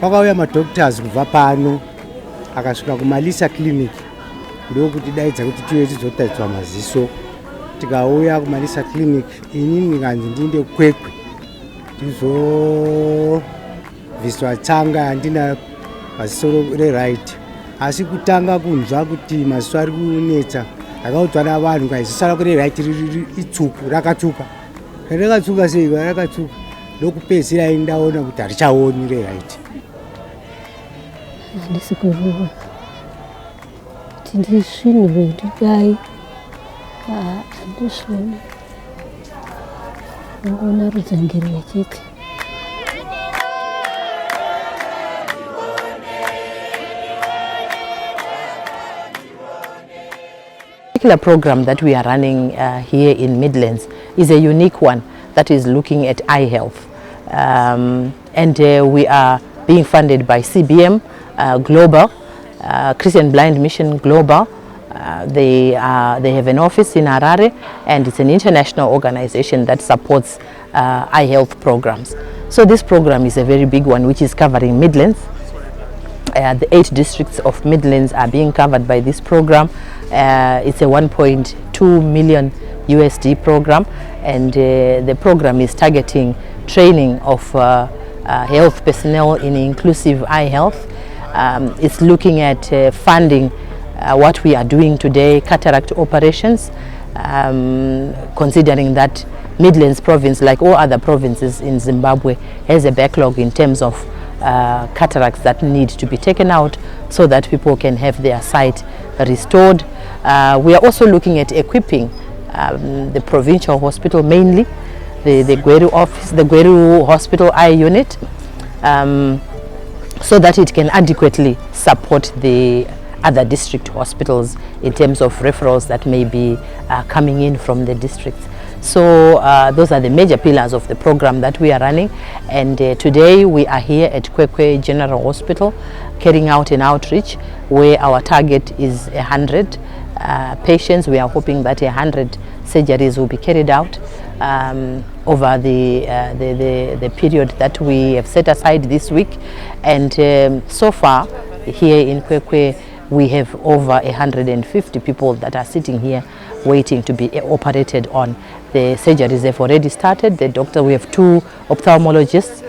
Pakauya madoctors kubva pano akasvika kumalisa clinic ndokuti daidza kuti tiwe tizotadzwa maziso. Tikauya kumalisa clinic inini nganzi ndinde Kwekwe ndizobviswa tsanga handina maziso reright. Asi kutanga kunzwa kuti maziso ari kunetsa akaudzwa navanhu kuti ziso rako reright itsvuku rakatsuka. Rakatsuka sei? Rakatsuka ndokupedzisira ndaona kuti harichaoni reright. Handisi kuziva kuti ndisvinirwe ndidai, handizvoni, ndingoona rudzangiriro chete. The particular program that we are running here in Midlands is a unique one that is looking at eye health, and we are being funded by CBM Global, Christian Blind Mission Global. They have an office in Harare, and it's an international organization that supports eye health programs. So this program is a very big one, which is covering Midlands. The 8 districts of Midlands are being covered by this program. It's a 1.2 million USD program, and the program is targeting training of health personnel in inclusive eye health. It's looking at funding what we are doing today, cataract operations, considering that Midlands Province, like all other provinces in Zimbabwe, has a backlog in terms of cataracts that need to be taken out so that people can have their sight restored. We are also looking at equipping the provincial hospital, mainly the Gweru office, the Gweru Hospital Eye Unit, so that it can adequately support the other district hospitals in terms of referrals that may be coming in from the districts. So those are the major pillars of the program that we are running, and today we are here at Kwekwe General Hospital carrying out an outreach where our target is 100 patients. We are hoping that 100 surgeries will be carried out over the period that we have set aside this week, and so far here in Kwekwe we have over 150 people that are sitting here waiting to be operated on. The surgeries have already started. We have 2 ophthalmologists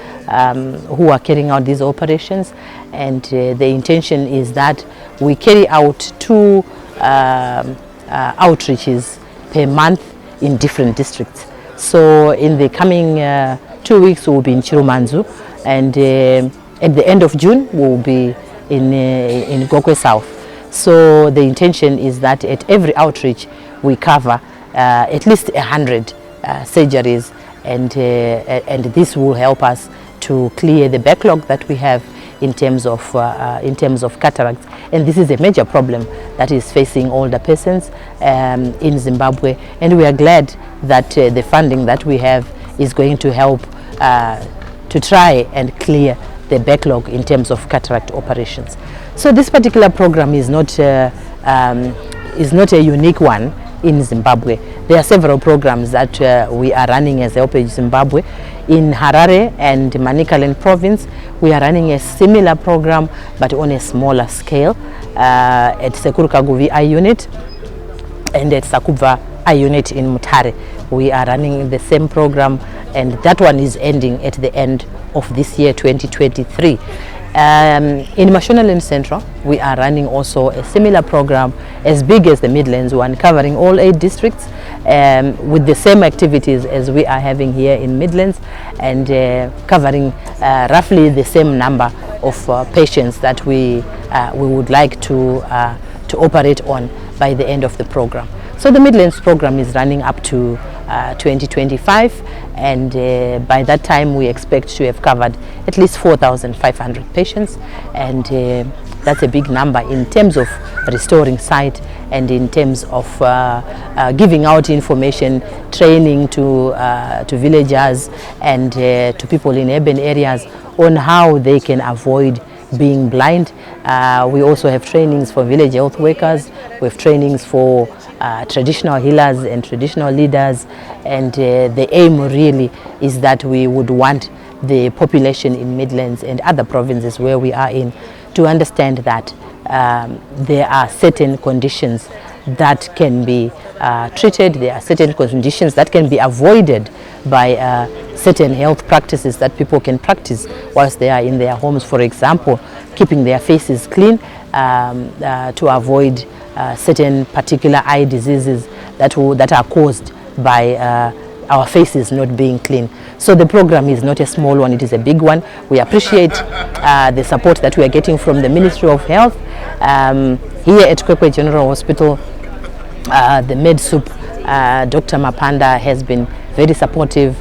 who are carrying out these operations, and the intention is that we carry out 2 outreaches per month in different districts. So in the coming 2 weeks we will be in Chirumanzu, and at the end of June we will be in Kwekwe South. So the intention is that at every outreach we cover at least 100 surgeries, and this will help us to clear the backlog that we have in terms of cataracts. And this is a major problem that is facing older persons in Zimbabwe, and we are glad that the funding that we have is going to help to try and clear the backlog in terms of cataract operations. So this particular program is not a unique one in Zimbabwe. There are several programs that we are running as Help Age Zimbabwe. In Harare and Midlands Province, we are running a similar program but on a smaller scale at Sekurukaguvi Eye Unit and at Sakubva Eye Unit in Mutare. We are running the same program, and that one is ending at the end of this year 2023. In Mashonaland Central, we are running also a similar program as big as the Midlands one, covering all 8 districts with the same activities as we are having here in Midlands, and covering roughly the same number of patients that we would like to operate on by the end of the program. So the Midlands program is running up to 2025, and by that time we expect to have covered at least 4,500 patients, and that's a big number in terms of restoring sight and in terms of giving out information, training to villagers and to people in urban areas on how they can avoid being blind. We also have trainings for village health workers. We have trainings for traditional healers and traditional leaders, and the aim really is that we would want the population in Midlands and other provinces where we are in to understand that there are certain conditions that can be treated, there are certain conditions that can be avoided by certain health practices that people can practice whilst they are in their homes. For example, keeping their faces clean to avoid certain particular eye diseases that are caused by our faces not being clean. So the program is not a small one, it is a big one. We appreciate the support that we are getting from the Ministry of Health. Here at Kwekwe General Hospital, the MedSoup, Dr. Mapanda has been very supportive.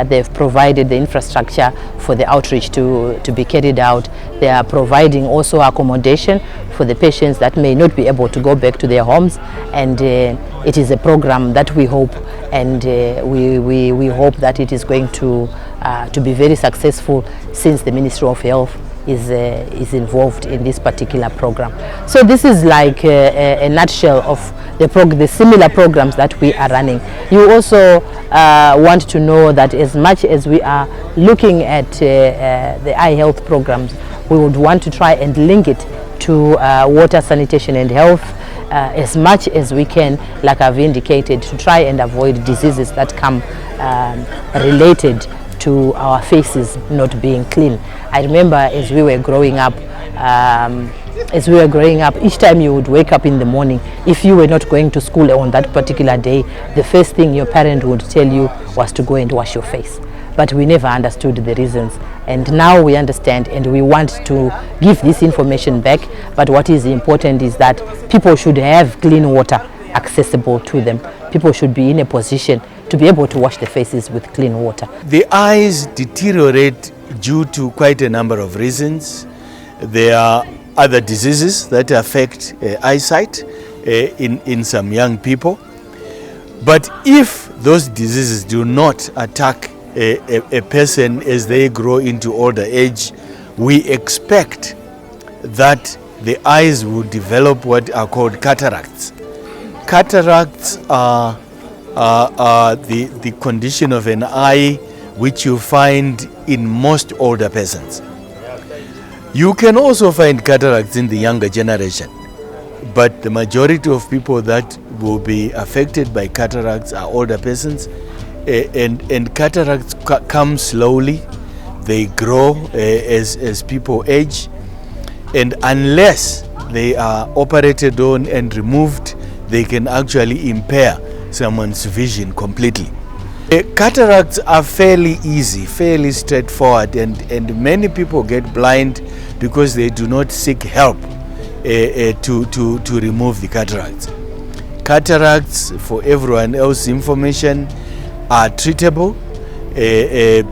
They've provided the infrastructure for the outreach to be carried out. They are providing also accommodation for the patients that may not be able to go back to their homes, and it is a program that we hope, and we hope that it is going to be very successful, since the Ministry of Health is involved in this particular program. So this is like a nutshell of the similar programs that we are running. You also want to know that as much as we are looking at the eye health programs, we would want to try and link it to water, sanitation and health as much as we can, like I've indicated, to try and avoid diseases that come related to our faces not being clean. I remember as we were growing up, each time you would wake up in the morning, if you were not going to school on that particular day, the first thing your parent would tell you was to go and wash your face. But we never understood the reasons, and now we understand, and we want to give this information back. But what is important is that people should have clean water accessible to them. People should be in a position to be able to wash their faces with clean water. The eyes deteriorate due to quite a number of reasons. There are other diseases that affect eyesight in some young people. But if those diseases do not attack a person as they grow into older age, we expect that the eyes will develop what are called cataracts. Cataracts are the condition of an eye which you find in most older persons. You can also find cataracts in the younger generation, but the majority of people that will be affected by cataracts are older persons, and cataracts come slowly. They grow as people age, and unless they are operated on and removed, they can actually impair someone's vision completely. Cataracts are fairly easy, fairly straightforward, and many people get blind because they do not seek help to remove the cataracts. Cataracts, for everyone else's information, are treatable. There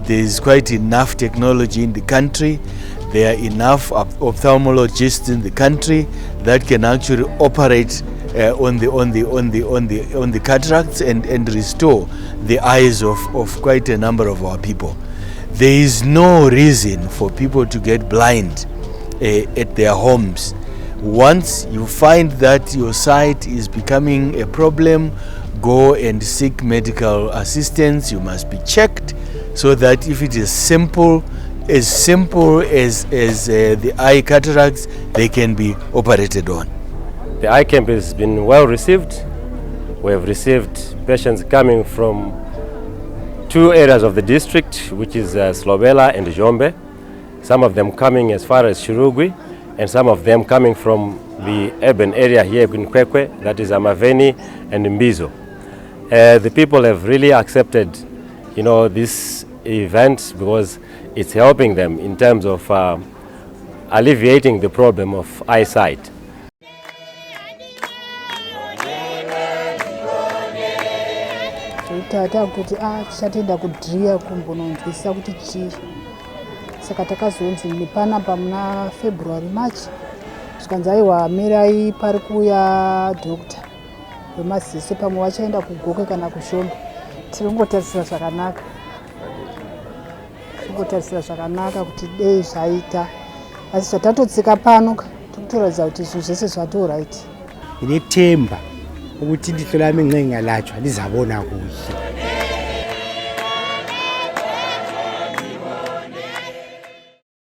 is quite enough technology in the country. There are enough ophthalmologists in the country that can actually operate on the cataracts and restore the eyes of quite a number of our people. There is no reason for people to get blind at their homes. Once you find that your sight is becoming a problem, go and seek medical assistance. You must be checked so that if it is simple as the eye cataracts, they can be operated on. The eye camp has been well received. We have received patients coming from two areas of the district, which is Slobela and Jombe. Some of them coming as far as Shirugwi, and some of them coming from the urban area here in Kwekwe, that is Amaveni and Mbizo. The people have really accepted, this event because it's helping them in terms of alleviating the problem of eyesight. Tata kuti chatenda kudhiya kumbononzwisa kuti chii, saka takazonzi nepana pamuna February March zvikanzi aiwa mirai pari kuuya dhokta wemaziso, pamwe vachaenda kuGokwe kana kuShombe. Tiri kungotarisira zvakanaka kuti dei zvaita, asi zvatatotsika pano tikutoratidza kuti zvinhu zvese zvatoraiti. Ine temba ukuthi lihlo lami nxa ngingalatshwa lizabona kuhle.